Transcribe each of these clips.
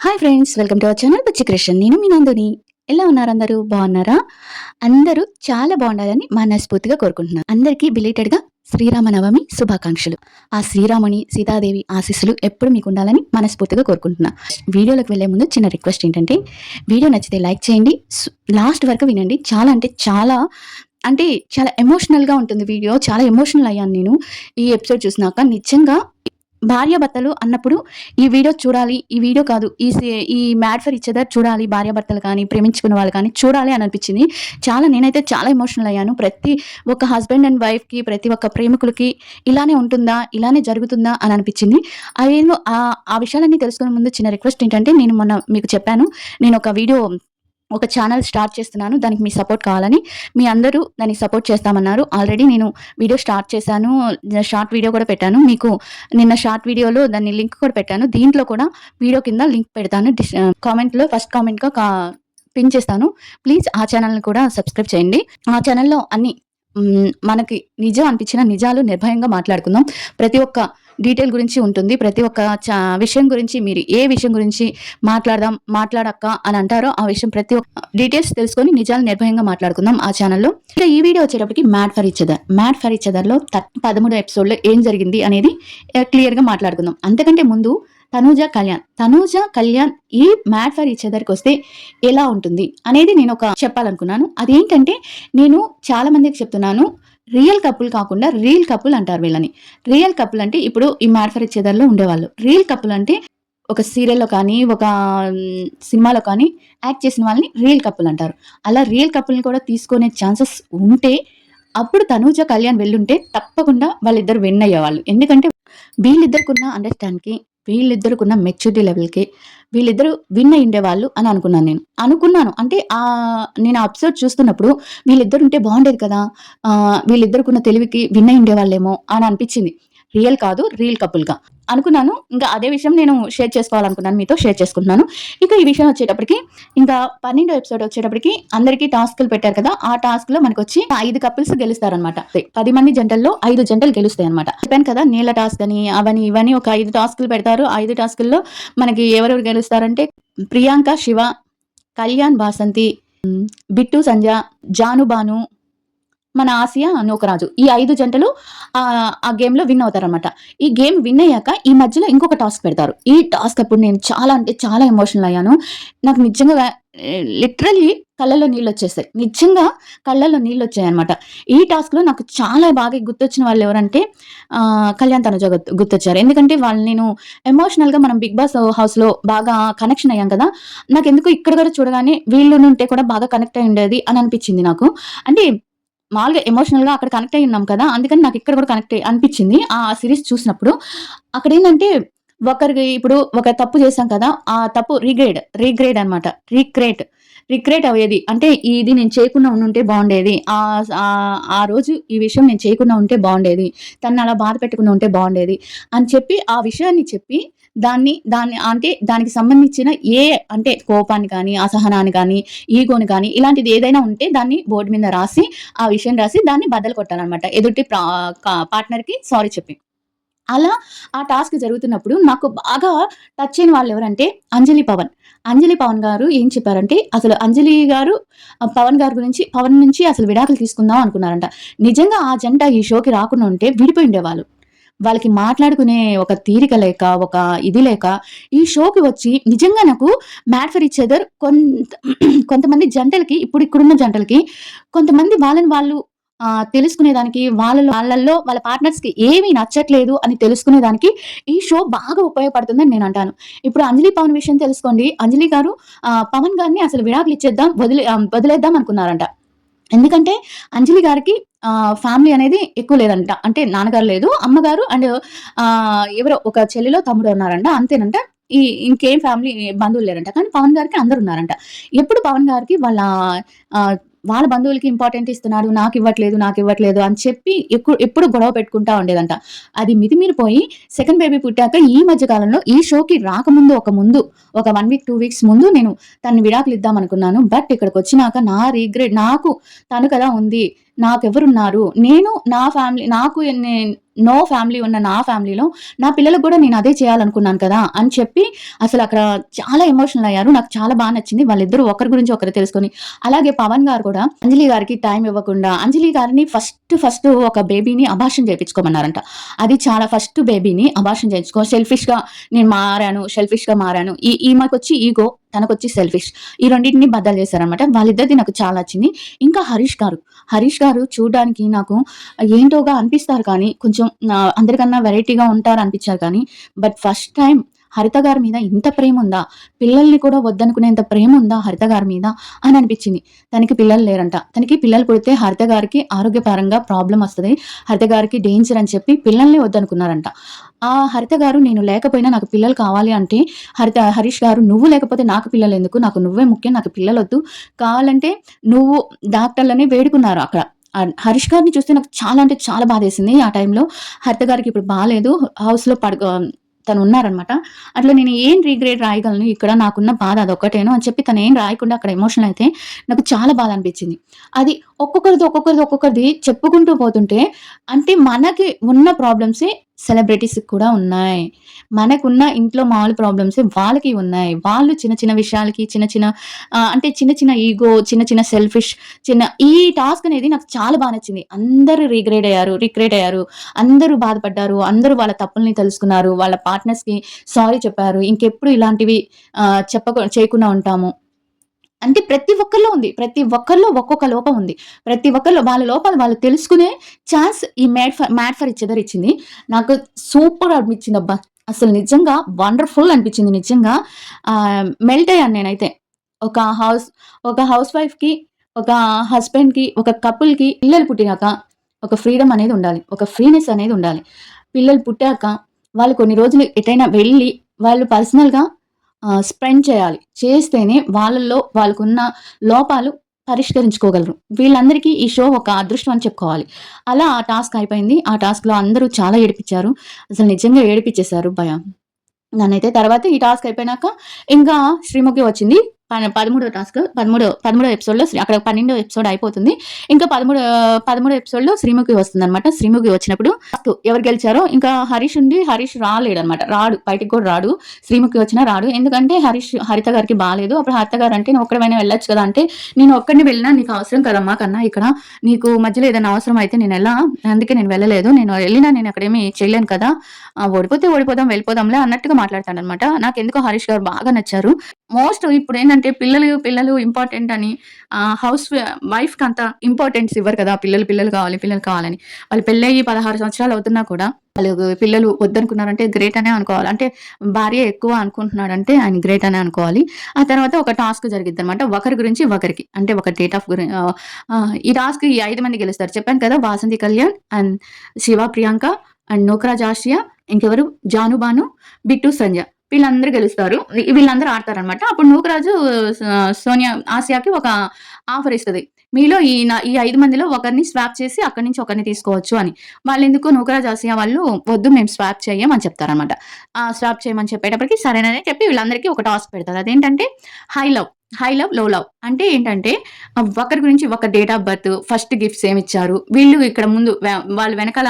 Hi friends, welcome to our channel పిచ్చి క్రిషన్. నేను మీ నందుని. ఎలా ఉన్నారు అందరూ? బాగున్నారా? అందరూ చాలా బాగుండాలని మనస్ఫూర్తిగా కోరుకుంటున్నాను. అందరికీ బిలేటెడ్గా శ్రీరామనవమి శుభాకాంక్షలు. ఆ శ్రీరాముని సీతాదేవి ఆశీస్సులు ఎప్పుడు మీకు ఉండాలని మనస్ఫూర్తిగా కోరుకుంటున్నా. వీడియోలోకి వెళ్లే ముందు చిన్న రిక్వెస్ట్ ఏంటంటే, వీడియో నచ్చితే లైక్ చేయండి, లాస్ట్ వరకు వినండి. అంటే చాలా ఎమోషనల్గా ఉంటుంది వీడియో. చాలా ఎమోషనల్ అయ్యాను నేను ఈ ఎపిసోడ్ చూసినాక. నిజంగా భార్యాభర్తలు అన్నప్పుడు ఈ వీడియో చూడాలి, ఈ వీడియో కాదు, ఈ మ్యాడ్ ఫర్ ఈచ్ అదర్ చూడాలి. భార్యాభర్తలు కానీ, ప్రేమించుకున్న వాళ్ళు కానీ చూడాలి అని అనిపించింది. నేనైతే చాలా ఎమోషనల్ అయ్యాను. ప్రతి ఒక్క హస్బెండ్ అండ్ వైఫ్కి, ప్రతి ఒక్క ప్రేమికులకి ఇలానే ఉంటుందా, ఇలానే జరుగుతుందా అని అనిపించింది. అదేమో ఆ విషయాలన్నీ తెలుసుకునే ముందు చిన్న రిక్వెస్ట్ ఏంటంటే, నేను మొన్న మీకు చెప్పాను, నేను ఒక ఛానల్ స్టార్ట్ చేస్తున్నాను, దానికి మీ సపోర్ట్ కావాలని. మీ అందరూ దానికి సపోర్ట్ చేస్తామన్నారు. ఆల్రెడీ నేను వీడియో స్టార్ట్ చేశాను, షార్ట్ వీడియో కూడా పెట్టాను. మీకు నిన్న షార్ట్ వీడియోలో దాన్ని లింక్ కూడా పెట్టాను. దీంట్లో కూడా వీడియో కింద లింక్ పెడతాను. కామెంట్లో ఫస్ట్ కామెంట్గా పిన్ చేస్తాను. ప్లీజ్ ఆ ఛానల్ని కూడా సబ్స్క్రైబ్ చేయండి. ఆ ఛానల్లో అన్ని మనకి నిజం అనిపించిన నిజాలు నిర్భయంగా మాట్లాడుకుందాం. ప్రతి ఒక్క డీటెయిల్ గురించి ఉంటుంది. ప్రతి ఒక్క విషయం గురించి, మీరు ఏ విషయం గురించి మాట్లాడక్క అని అంటారో ఆ విషయం ప్రతి ఒక్క డీటెయిల్స్ తెలుసుకొని నిజాలు నిర్భయంగా మాట్లాడుకుందాం ఆ ఛానల్లో. ఇక ఈ వీడియో వచ్చేటప్పటికి మ్యాడ్ ఫర్ ఈచ్ అదర్ లో 13 ఎపిసోడ్లో ఏం జరిగింది అనేది క్లియర్గా మాట్లాడుకుందాం. అంతకంటే ముందు తనూజ కళ్యాణ్ ఈ మ్యాడ్ ఫర్ ఈచ్ అదర్కి వస్తే ఎలా ఉంటుంది అనేది నేను చెప్పాలనుకున్నాను. అదేంటంటే, నేను చాలా మందికి చెప్తున్నాను, రియల్ కపుల్ కాకుండా రియల్ కపుల్ అంటారు వీళ్ళని. రియల్ కపుల్ అంటే ఇప్పుడు ఈ మ్యాడ్ ఫర్ ఈచ్ అదర్లో ఉండేవాళ్ళు. రియల్ కపుల్ అంటే ఒక సీరియల్లో కానీ, ఒక సినిమాలో కానీ యాక్ట్ చేసిన వాళ్ళని రియల్ కపుల్ అంటారు. అలా రియల్ కపుల్ని కూడా తీసుకునే ఛాన్సెస్ ఉంటే, అప్పుడు తనూజ కళ్యాణ్ వెళ్ళుంటే తప్పకుండా వాళ్ళిద్దరు విన్ అయ్యేవాళ్ళు. ఎందుకంటే వీళ్ళిద్దరికున్న అండర్స్టాండ్కి, వీళ్ళిద్దరికున్న మెచ్యూరిటీ లెవెల్కి వీళ్ళిద్దరు విన్ అయి ఉండేవాళ్ళు అని అనుకున్నాను. అంటే నేను అబ్జర్వ్ చూస్తున్నప్పుడు వీళ్ళిద్దరు ఉంటే బాగుండేది కదా, వీళ్ళిద్దరికున్న తెలివికి విన్ అయి ఉండేవాళ్ళేమో అని అనిపించింది. రియల్ కాదు, రియల్ కపుల్గా అనుకున్నాను. ఇంకా అదే విషయం నేను షేర్ చేసుకోవాలనుకున్నాను, మీతో షేర్ చేసుకుంటున్నాను. ఇక ఈ విషయం వచ్చేటప్పటికి, ఇంకా 12వ ఎపిసోడ్ వచ్చేటప్పటికి అందరికీ టాస్క్లు పెట్టారు కదా. ఆ టాస్క్ లో మనకు వచ్చి 5 కపుల్స్ గెలుస్తారనమాట. 10 మంది జంటల్లో 5 జంటలు గెలుస్తాయి అనమాట. చెప్పాను కదా, నీళ్ళ టాస్క్ అని అవని ఇవని ఒక 5 టాస్క్లు పెడతారు. 5 టాస్కుల్లో మనకి ఎవరెవరు గెలుస్తారంటే, ప్రియాంక శివ, కళ్యాణ్ వాసంతి, బిట్టు సంజ, జానుబాను, మన ఆసియా నూకరాజు, ఈ 5 జంటలు ఆ గేమ్ లో విన్ అవుతారనమాట. ఈ గేమ్ విన్ అయ్యాక ఈ మధ్యలో ఇంకొక టాస్క్ పెడతారు. ఈ టాస్క్ అప్పుడు నేను చాలా ఎమోషనల్ అయ్యాను. నాకు నిజంగా లిటరల్లీ కళ్ళల్లో నీళ్ళు వచ్చేస్తాయి. వచ్చాయి అనమాట. ఈ టాస్క్ లో నాకు చాలా బాగా గుర్తొచ్చిన వాళ్ళు ఎవరంటే, కళ్యాణ్ తనుజ గుర్తొచ్చారు. ఎందుకంటే నేను ఎమోషనల్ గా, మనం బిగ్ బాస్ హౌస్ లో బాగా కనెక్షన్ అయ్యాం కదా. నాకు ఎందుకు ఇక్కడ కూడా చూడగానే వీళ్ళు ఉంటే కూడా బాగా కనెక్ట్ అయి ఉండేది అని అనిపించింది నాకు. అంటే మామూలుగా ఎమోషనల్ గా అక్కడ కనెక్ట్ అయి ఉన్నాం కదా, అందుకని నాకు ఇక్కడ కూడా కనెక్ట్ అనిపించింది ఆ సిరీస్ చూసినప్పుడు. అక్కడ ఏంటంటే, ఇప్పుడు ఒక తప్పు చేశాం కదా, ఆ తప్పు రీగ్రేడ్ అనమాట. రిగ్రేట్ అయ్యేది అంటే, ఇది నేను చేయకుండా ఉంటే బాగుండేది, ఆ రోజు ఈ విషయం నేను చేయకుండా ఉంటే బాగుండేది, తను అలా బాధ పెట్టకుండా ఉంటే బాగుండేది అని చెప్పి ఆ విషయాన్ని చెప్పి దాన్ని అంటే దానికి సంబంధించిన అంటే కోపాన్ని కానీ, అసహనాన్ని కానీ, ఈగోని కానీ, ఇలాంటిది ఏదైనా ఉంటే దాన్ని బోర్డు మీద రాసి, ఆ విషయం రాసి దాన్ని బద్దలు కొట్టాలన్నమాట, ఎదుటి పార్ట్నర్కి సారీ చెప్పి. అలా ఆ టాస్క్ జరుగుతున్నప్పుడు నాకు బాగా టచ్ అయిన వాళ్ళు ఎవరంటే, అంజలి పవన్ గారు ఏం చెప్పారంటే, అసలు అంజలి గారు పవన్ నుంచి అసలు విడాకులు తీసుకుందాం అనుకున్నారంట. నిజంగా ఆ జంట ఈ షోకి రాకుండా ఉంటే విడిపోయి ఉండేవాళ్ళు. వాళ్ళకి మాట్లాడుకునే ఒక తీరిక లేక, ఒక ఇది లేక ఈ షోకి వచ్చి, నిజంగా నాకు మ్యాడ్ ఫర్ ఈచ్ అదర్ కొంతమంది జంటలకి, ఇక్కడున్న జంటలకి కొంతమంది వాళ్ళని వాళ్ళు తెలుసుకునేదానికి, వాళ్ళల్లో వాళ్ళ పార్ట్నర్స్ కి ఏమీ నచ్చట్లేదు అని తెలుసుకునేదానికి ఈ షో బాగా ఉపయోగపడుతుందని నేను అంటాను. ఇప్పుడు అంజలి పవన్ విషయం తెలుసుకోండి. అంజలి గారు పవన్ గారిని అసలు విడాకులు ఇచ్చేద్దాం, వదిలేద్దాం అనుకున్నారంట. ఎందుకంటే అంజలి గారికి ఫ్యామిలీ అనేది ఎక్కువ లేదంట. అంటే నాన్నగారు లేదు, అమ్మగారు అండ్ ఎవరో ఒక చెల్లిలో తమ్ముడు ఉన్నారంట, అంతేనంట. ఇంకేం ఫ్యామిలీ బంధువులు లేరంట. కానీ పవన్ గారికి అందరు ఉన్నారంట. ఎప్పుడు పవన్ గారికి వాళ్ళ బంధువులకి ఇంపార్టెంట్ ఇస్తున్నాడు, నాకు ఇవ్వట్లేదు అని చెప్పి ఎప్పుడు గొడవ పెట్టుకుంటా ఉండేదంట. అది మితిమీరిపోయి సెకండ్ బేబీ పుట్టాక ఈ మధ్య కాలంలో ఈ షోకి రాకముందు ఒక 1 వీక్ 2 వీక్స్ ముందు నేను తను విడాకులు ఇద్దాం అనుకున్నాను. బట్ ఇక్కడికి వచ్చినాక నా రీగ్రెట్, నాకు తను కదా ఉంది, నాకెవరున్నారు? నేను నా ఫ్యామిలీ నాకు నో ఫ్యామిలీ ఉన్న నా ఫ్యామిలీలో నా పిల్లలకు గూడా నేను అదే చేయాలనుకున్నాను కదా! అని చెప్పి అసలక్కడ చాలా ఎమోషనల్ అయ్యారు. నాకు చాలా నచ్చింది. వాళ్ళిద్దరూ ఒకరి గురించి ఒకరు తెలుసుకొని, అలాగే పవన్ గారు కూడా అంజలి గారికి టైం ఇవ్వకుండా, అంజలి గారిని ఫస్ట్ ఒక బేబీని అబార్షన్ చేపించుకోమన్నారంట. అది చాలా ఫస్ట్ బేబీని అబార్షన్ చేయించుకో, సెల్ఫిష్‌గా మారాను. ఈమెకొచ్చి ఈగో, తనకొచ్చి సెల్ఫిష్. ఈ రెండిటిని బద్దలు చేశారనమాట. వాళ్ళిద్దరిది నాకు చాలా నచ్చింది. ఇంకా హరీష్ గారు చూడ్డానికి నాకు ఏంటోగా అనిపిస్తారు కానీ, కొంచెం అందరికన్నా వెరైటీగా ఉంటారనిపిచ్చారు కానీ, బట్ ఫస్ట్ టైమ్ హరిత గారి మీద ఇంత ప్రేముందా? పిల్లల్ని కూడా వద్దనుకునేంత ప్రేముందా హరిత గారి మీద అని అనిపిచ్చింది. తనకి పిల్లలు లేరంట. తనకి పిల్లలు పుడితే హరిత గారికి ఆరోగ్యపరంగా ప్రాబ్లమ్ వస్తది. హరిత గారికి డేంజర్ అని చెప్పి పిల్లల్ని వద్దనుకున్నారంట. ఆ హరిత గారు నేను లేకపోయినా నాకు పిల్లలు కావాలి అంటే, హరీష్ గారు నువ్వు లేకపోతే నాకు పిల్లలెందుకు? నాకు నువ్వే ముఖ్యం. నాకు పిల్లలొద్దు. కావాలంటే నువ్వు డాక్టర్‌లని వేడుకున్నారు అక్కడ. హరీష్ గారిని చూస్తే నాకు చాలా అంటే చాలా బాధేసింది ఆ టైంలో. హరిత గారికి ఇప్పుడు బాలేదు. హౌస్‌లో తనున్నారనమాట. అట్లా నేను ఏం రిగ్రెట్ రాయగలను ఇక్కడ? నాకున్న బాధ అదొక్కటేను అని చెప్పి తనేం రాయకుండా అక్కడ ఎమోషనల్ అయితే నాకు చాలా బాధ అనిపిచ్చింది. అది ఒక్కొక్కరిది చెప్పుకుంటూ పోతుంటే అంటే మనకి ఉన్న ప్రాబ్లమ్సే సెలబ్రిటీస్‌కి కూడా ఉన్నాయి. మనకున్న ఇంట్లో మామూలు ప్రాబ్లమ్సే వాళ్ళకి ఉన్నాయి. వాళ్ళు చిన్న చిన్న విషయాలకి అంటే చిన్న చిన్న ఈగో, చిన్న చిన్న సెల్ఫిష్ ఈ టాస్క్ అనేది నాకు చాలా నచ్చింది. అందరూ రిగ్రెట్ అయ్యారు. అందరూ బాధపడ్డారు. అందరూ వాళ్ళ తప్పుల్ని తెలుసుకున్నారు. వాళ్ళ పార్ట్నర్స్‌కి సారీ చెప్పారు. ఇంకెప్పుడు ఇలాంటివి చేయకుండా ఉంటాము. అంటే ప్రతి ఒక్కరిలో ఉంది. ప్రతి ఒక్కరిలో ఒక్కొక్క లోపం ఉంది. ప్రతి ఒక్కరిలో వాళ్ళ లోపాలు వాళ్ళు తెలుసుకునే ఛాన్స్ ఈ 'మ్యాడ్ ఫర్ ఈచ్ అదర్' ఇచ్చింది. నాకు సూపర్ అనిపించిందబ్బా! అసలు నిజంగా వండర్‌ఫుల్ అనిపించింది నిజంగా. మెల్ట్ అయ్యాను నేనైతే. ఒక హౌస్ ఒక హౌస్ వైఫ్‌కి, ఒక హస్బెండ్‌కి, ఒక కపుల్‌కి పిల్లలు పుట్టినాక ఒక ఫ్రీడమ్ అనేది ఉండాలి. ఒక ఫ్రీనెస్ అనేది ఉండాలి. పిల్లలు పుట్టాక వాళ్ళు కొన్ని రోజులు ఎటైనా వెళ్ళి వాళ్ళు పర్సనల్‌గా స్పెండ్ చేయాలి. చేస్తేనే వాళ్ళలో వాళ్ళకున్న లోపాలు పరిష్కరించుకోగలరు. వీళ్ళందరికీ ఈ షో ఒక అదృష్టం అని చెప్పుకోవాలి. అలా ఆ టాస్క్ అయిపోయింది. ఆ టాస్క్‌లో అందరూ చాలా ఏడిపించారు. అసలు నిజంగా ఏడిపించేశారు నన్నైతే. తర్వాత ఈ టాస్క్ అయిపోయినాక ఇంకా శ్రీముఖి వచ్చింది. 13వ టాస్క్ 13వ ఎపిసోడ్‌లో అక్కడ 12వ ఎపిసోడ్ అయిపోతుంది. ఇంకా 13వ ఎపిసోడ్‌లో శ్రీముఖి వస్తుందనమాట. శ్రీముఖి వచ్చినప్పుడు ఎవరు గెలిచారో ఇంకా హరీష్ రాలేడనమాట. బయటికి కూడా రాడు. శ్రీముఖి వచ్చినా రాడు. ఎందుకంటే హరిత గారికి బాలేదు. అప్పుడు హరిత గారు అంటే "నువ్వు ఒక్కడివైనా వెళ్ళొచ్చు కదా!" అంటే "నేను ఒక్కడిని వెళ్ళినా నీకు అవసరం కదమ్మా కన్నా ఇక్కడ. నీకు మధ్యలో ఏదైనా అవసరం అయితే నేనెలా? అందుకే నేను వెళ్ళలేదు. నేను వెళ్ళినా నేను అక్కడేమి చేయలేను కదా! ఓడిపోతే ఓడిపోదాం వెళ్ళిపోదాంలే" అన్నట్టుగా మాట్లాడతాడనమాట. నాకెందుకో హరీష్ గారు బాగా నచ్చారు. మోస్ట్ ఇప్పుడేంటంటే పిల్లలు ఇంపార్టెంట్ అని వైఫ్‌కి అంత ఇంపార్టెన్స్ ఇవ్వరు కదా! పిల్లలు కావాలని. వాళ్ళు పెళ్లయ్యి 16 సంవత్సరాలు అవుతున్నా కూడా పిల్లలు వద్దనుకున్నారంటే గ్రేట్ అనే అనుకోవాలి. అంటే భార్య ఎక్కువ అనుకుంటున్నాడంటే ఆయన గ్రేట్ అనే అనుకోవాలి. ఆ తర్వాత ఒక టాస్క్ జరిగిద్దనమాట. ఒకరి గురించి ఒకరికి. అంటే ఒక డేట్ ఆఫ్ ఈ టాస్క్ ఈ 5 మంది గెలుస్తారు. చెప్పాను కదా! Vasanthi Kalyan and Shiva Priyanka and నోకరాజ్ Asia, ఇంకెవరు జాను బాను, బిట్టు సంజ. వీళ్ళందరూ గెలుస్తారు. వీళ్ళందరూ ఆడతారనమాట. అప్పుడు నూకరాజు ఆసియాకి ఒక ఆఫర్ ఇస్తది. మీలో ఈ 5 మందిలో ఒకరిని స్వాప్ చేసి అక్కడి నుంచి ఒకరిని తీసుకోవచ్చు అని. వాళ్ళెందుకు నూకరాజ్, ఆసియా వాళ్ళు వద్దు మేము స్వాప్ చెయ్యం అని చెప్తారనమాట. స్వాప్ చేయమని చెప్పేటప్పటికి సరేనని చెప్పి వీళ్ళందరికీ ఒక టాస్క్ పెడతారు. అదేంటంటే హై లవ్, లో లవ్. అంటే ఏంటంటే ఒకరి గురించి ఒక date of birth, first gifts ఏమిచ్చారు. వీళ్ళు ఇక్కడ ముందు వాళ్ళు వెనకాల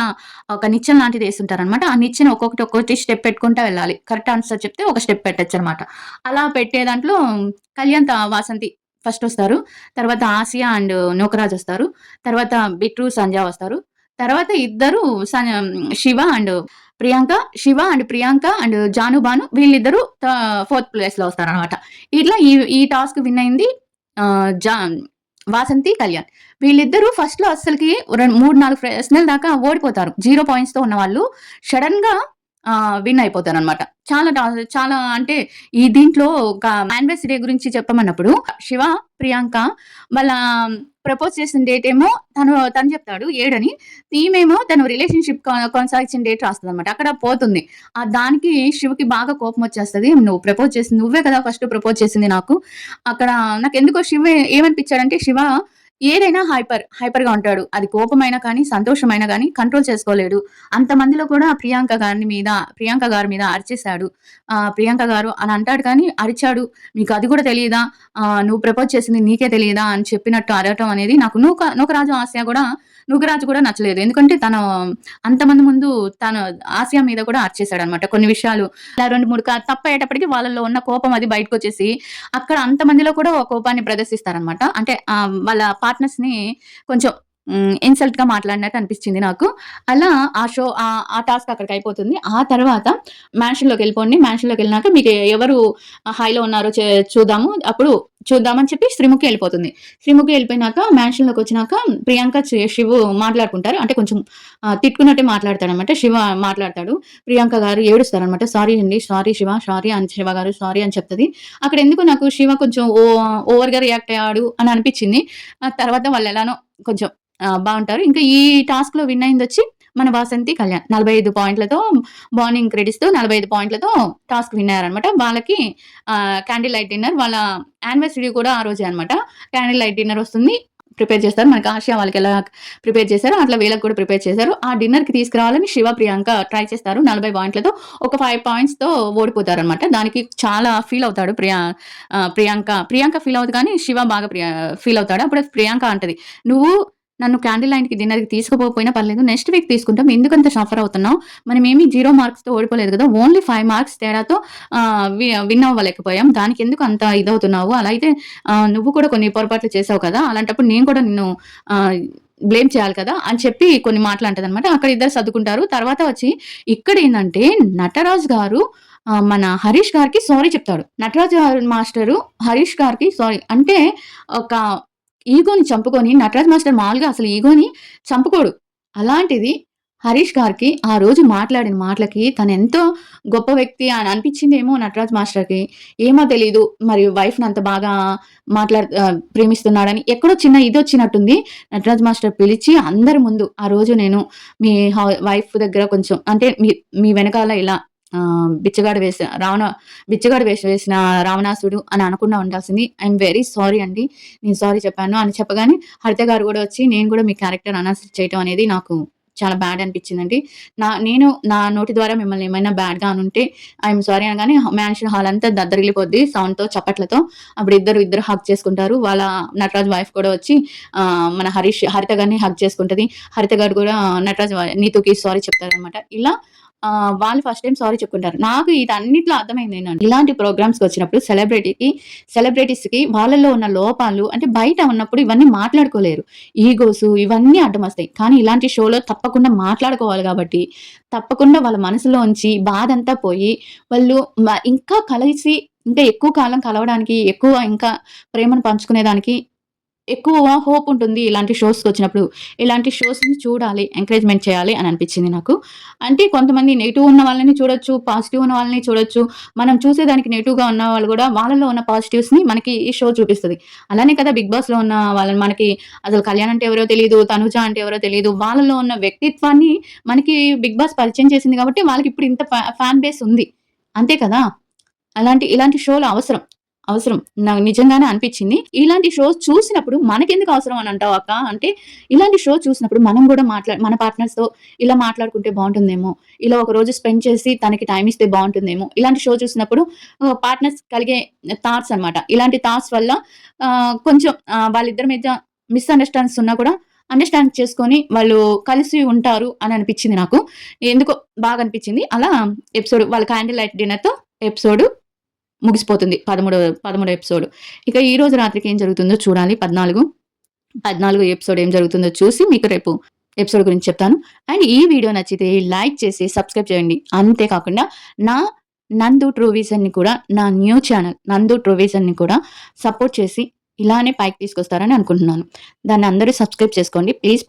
ఒక నిచ్చెన లాంటిది యేసుంటారనమాట. ఆ నిచ్చెన ఒక్కొక్కటి స్టెప్ పెట్టుకుంటా వెళ్ళాలి. కరెక్ట్ ఆన్సర్ చెప్తే ఒక స్టెప్ పెట్టొచ్చనమాట. అలా పెట్టే దాంట్లో కళ్యాణ్, వాసంతి ఫస్టొస్తారు. తర్వాత ఆసియా అండ్ నూకరాజ్ వస్తారు. తర్వాత బిట్టు, సంధ్య వస్తారు. తర్వాత ఇద్దరు శివ అండ్ ప్రియాంక అండ్ జాను బాను వీళ్ళిద్దరూ ఫోర్త్ ప్లేస్‌లో వస్తారనమాట. ఇట్లా ఈ టాస్క్ విన్ అయింది జా వాసంతి, కళ్యాణ్. వీళ్ళిద్దరూ ఫస్ట్‌లో అస్సలకి 3, 4 ప్రశ్నల దాకా ఓడిపోతారు. 0 పాయింట్స్‌తో ఉన్నవాళ్ళు సడెన్‌గా విన్ అయిపోతారనమాట. చాలా అంటే దీంట్లో ఒక యానివర్సరీ గురించి చెప్పమన్నప్పుడు శివ, ప్రియాంక వాళ్ళ ప్రపోజ్ చేసిన డేట్ ఏమో తను చెప్తాడు 7 అని. ఈమేమో తను రిలేషన్‌షిప్ కొనసాగించిన డేట్ రాస్తదనమాట. అక్కడ పోతుంది. దానికి శివకి బాగా కోపం వచ్చేస్తది. "నువ్వు ప్రపోజ్ చేసింది నువ్వే కదా ఫస్ట్ ప్రపోజ్ చేసింది నాకు." అక్కడ నాకెందుకో శివ ఏమనిపించాడంటే శివ ఏదైనా హైపర్‌గా ఉంటాడు. అది కోపమైనా కానీ, సంతోషమైనా గానీ కంట్రోల్ చేసుకోలేడు. అంతమందిలో కూడా ప్రియాంక గారి మీద అరిచేసాడు. ప్రియాంక గారు అని అంటాడు కానీ అరిచాడు. "మీకు అది కూడా తెలీదా? నువ్వు ప్రపోజ్ చేసింది నీకే తెలీదా?" అని చెప్పినట్టు అరవటం అనేది నాకు నూకరాజు ఆసియా కూడా నూకరాజు కూడా నచ్చలేదు. ఎందుకంటే తను అంతమంది ముందు తను ఆసియా మీద కూడా అరిచేసాడనమాట. కొన్ని విషయాలు ఇలా 2, 3 తప్పయ్యేటప్పటికి వాళ్ళలో ఉన్న కోపం అది బయటకొచ్చేసి అక్కడ అంతమందిలో కూడా ఒక కోపాన్ని ప్రదర్శిస్తారనమాట. అంటే వాళ్ళ పార్ట్నర్స్‌ని కొంచెం ఇన్సల్ట్‌గా మాట్లాడినట్టు అనిపిచ్చింది నాకు. అలా ఆ టాస్క్ అక్కడికయిపోతుంది. ఆ తర్వాత మ్యాన్షన్‌లోకెళ్ళిపోండి. మ్యాన్షన్‌లోకెళ్ళినాక మీకు ఎవరు హైలో ఉన్నారో చూద్దాము. అప్పుడు చూద్దామని చెప్పి శ్రీముఖి ఎళ్ళిపోతుంది. శ్రీముఖి ఎళ్ళిపోయినాక మ్యాన్షన్‌లోకొచ్చినాక ప్రియాంక, శివు మాట్లాడుకుంటారు. అంటే కొంచెం తిట్టుకున్నట్టే మాట్లాడతాడనమాట. శివ మాట్లాడతాడు. ప్రియాంక గారు ఏడుస్తారనమాట. "సారీ అండి. సారీ శివ. సారీ" అని శివ గారు సారీ అని చెప్తది. అక్కడెందుకో నాకు శివ కొంచెం ఓవర్‌గా రియాక్ట్ అయ్యాడు అని అనిపిచ్చింది. తర్వాత వాళ్ళెలానో కొంచెం బావుంటారు. ఇంకా ఈ టాస్క్‌లో విన్ అయిందొచ్చి మన వాసంతి కళ్యాణ్. 45 పాయింట్లతో మార్నింగ్ క్రెడిట్స్‌తో 45 పాయింట్లతో టాస్క్ విన్ అయ్యారనమాట. వాళ్ళకి క్యాండిల్ లైట్ డిన్నర్ వాళ్ళ యానివర్సరీ కూడా ఆ రోజే అనమాట. క్యాండిల్ లైట్ డిన్నర్ వస్తుంది. ప్రిపేర్ చేస్తారు. మనకి ఆసియా వాళ్ళకెలా ప్రిపేర్ చేశారో అట్లా వీళ్ళకి కూడా ప్రిపేర్ చేశారు. ఆ డిన్నర్‌కి తీసుకురావాలని శివ, ప్రియాంక ట్రై చేస్తారు. 40 పాయింట్లతో ఒక 5 పాయింట్స్‌తో ఓడిపోతారనమాట. దానికి చాలా ఫీల్ అవుతాడు ప్రియాంక ఫీల్ అవుద్ది కానీ శివ బాగా ఫీల్ అవుతాడు. అప్పుడు ప్రియాంక అంటది, "నువ్వు నన్ను క్యాండిల్ లైట్‌కి డిన్నర్‌కి తీసుకుపోకపోయినా పర్లేదు. నెక్స్ట్ వీక్ తీసుకుంటాం. ఎందుకంత సఫర్ అవుతున్నావు? మనమేమి 0 మార్క్స్‌తో ఓడిపోలేదు కదా! ఓన్లీ 5 మార్క్స్ తేడాతో విన్ అవ్వలేకపోయాం. దానికెందుకు అంత ఇదవుతున్నావు? అలా అయితే నువ్వు కూడా కొన్ని పొరపాట్లు చేసావు కదా! అలాంటప్పుడు నేను కూడా నిన్ను ఆహ్, బ్లేమ్ చేయాలి కదా!" అని చెప్పి కొన్ని మాటలంటదనమాట. అక్కడ ఇద్దరు సర్దుకుంటారు. తర్వాత వచ్చి ఇక్కడేందంటే నటరాజు గారు మన హరీష్ గారికి సారీ చెప్తాడు. నటరాజు గారు మాస్టరు హరీష్ గారికి సారీ అంటే ఒక ఈగోని చంపుకొని నటరాజ్ మాస్టర్ మామూలుగా అసలు ఈగోని చంపుకోడు. అలాంటిది హరీష్ గారికి ఆ రోజు మాట్లాడిన మాటలకి తనెంతో గొప్ప వ్యక్తి అని అనిపించిందేమో నటరాజ్ మాస్టర్‌కి. ఏమో తెలీదు. మరి వైఫ్‌ని అంత బాగా ప్రేమిస్తున్నాడని ఎక్కడో చిన్న ఇదొచ్చినట్టుంది. నటరాజ్ మాస్టర్ పిలిచి అందరి ముందు ఆ రోజు నేను మీ వైఫ్ దగ్గర కొంచెం అంటే మీ వెనకాల ఇలా బిచ్చగాడు వేషం వేసిన రావణాసుడు అని అనకుండా ఉండాల్సింది. ఐయామ్ వెరీ సారీ అండి. నేను సారీ చెప్పాను అని చెప్పగానే హరిత గారు గూడా వచ్చి నేను గూడా మీ క్యారెక్టర్ అనాలిసిస్ చేయటం అనేది నాకు చాలా బ్యాడ్ అనిపించిందండి. నేను నా నోటి ద్వారా మిమ్మల్ని ఏమైనా బ్యాడ్‌గా అనుంటే ఐయామ్ సారీ అనగానే మ్యాన్షన్ హాల్ అంతా దద్దరిల్లిపోద్ది సౌండ్‌తో, చప్పట్లతో. అప్పుడు ఇద్దరు హగ్ చేసుకుంటారు. వాళ్ళ నటరాజ్ వైఫ్ కూడా వచ్చి మన హరిత గారిని హగ్ చేసుకుంటది. హరిత గారు కూడా నటరాజ్ నీతుకి సారీ చెప్తారనమాట. ఇలా వాళ్ళు ఫస్ట్ టైమ్ సారీ చెప్పుకుంటారు. నాకు వీటన్నిటిలో అర్థమైందేంటంటే, ఇలాంటి ప్రోగ్రామ్స్‌కొచ్చినప్పుడు సెలబ్రిటీస్‌కి వాళ్ళలో ఉన్న లోపాలు అంటే బయట ఉన్నప్పుడు ఇవన్నీ మాట్లాడుకోలేరు. ఈగోసు ఇవన్నీ అడ్డమొస్తాయి. కానీ ఇలాంటి షోలో తప్పకుండా మాట్లాడుకోవాలి గాబట్టి, తప్పకుండా వాళ్ళ మనసులోంచి బాధంతా పోయి, వాళ్ళు ఇంకా కలిసి ఇంకా ఎక్కువ కాలం కలవడానికి, ఇంకా ప్రేమను పంచుకునేదానికి ఎక్కువ హోప్ ఉంటుంది ఇలాంటి షోస్‌కొచ్చినప్పుడు. ఇలాంటి షోస్‌ని చూడాలి, ఎంకరేజ్‌మెంట్ చేయాలి అని అనిపించింది నాకు. అంటే కొంతమంది నెగెటివ్ ఉన్న వాళ్ళని చూడొచ్చు, పాజిటివ్ ఉన్న వాళ్ళని చూడొచ్చు. మనం చూసేదానికి నెగెటివ్‌గా ఉన్న వాళ్ళు గూడా వాళ్ళలో ఉన్న పాజిటివ్స్‌ని మనకి ఈ షో చూపిస్తది. అలానే కదా 'బిగ్ బాస్‌లో' ఉన్న వాళ్ళని మనకి అసలు కళ్యాణ్ అంటే ఎవరో తెలీదు, తనుజ అంటే ఎవరో తెలీదు. వాళ్ళలో ఉన్న వ్యక్తిత్వాన్ని మనకి 'బిగ్ బాస్' పరిచయం చేసింది కాబట్టి వాళ్ళకిప్పుడు ఇంత ఫ్యాన్ బేస్ ఉంది. అంతే కదా! ఇలాంటి షోలు అవసరం. నాకు నిజంగానే అనిపిచ్చింది. ఇలాంటి షోస్ చూసినప్పుడు మనకెందుకు అవసరం అని అంటావు అక్క? అంటే ఇలాంటి షో చూసినప్పుడు మనం గూడా మన పార్ట్నర్స్‌తో ఇలా మాట్లాడుకుంటే బావుంటుందేమో! ఇలా ఒక రోజు స్పెండ్ చేసి తనకి టైమ్ ఇస్తే బావుంటుందేమో! ఇలాంటి షో చూసినప్పుడు పార్ట్నర్స్ కలిగే థాట్స్ అన్నమాట. ఇలాంటి థాట్స్ వల్ల కొంచెం వాళ్ళిద్దరి మధ్య మిస్‌అండర్‌స్టాండింగ్స్ ఉన్నా కూడా అండర్‌స్టాండ్ చేసుకొని వాళ్ళు కలిసి ఉంటారు అని అనిపిచ్చింది నాకు. ఎందుకో బాగా అనిపిచ్చింది. అలా వాళ్ళ క్యాండిల్ లైట్ డిన్నర్‌తో ఎపిసోడ్ ముగిసిపోతుంది. 13 ఎపిసోడ్. ఇక ఈరోజు రాత్రికి ఏం జరుగుతుందో చూడాలి. 14 ఎపిసోడ్ ఏం జరుగుతుందో చూసి మీకు రేపు ఎపిసోడ్ గురించి చెప్తాను. అండ్ ఈ వీడియో నచ్చితే లైక్ చేసి సబ్స్క్రైబ్ చేయండి. అంతే కాకుండా నా నందు ట్రూవిజన్‌ని కూడా నా న్యూ ఛానెల్ నందు ట్రూవిజన్‌ని కూడా సపోర్ట్ చేసి ఇలానే పైకి తీసుకొస్తారని అనుకుంటున్నాను. దాన్ని అందరూ సబ్స్క్రైబ్ చేసుకోండి. ప్లీజ్.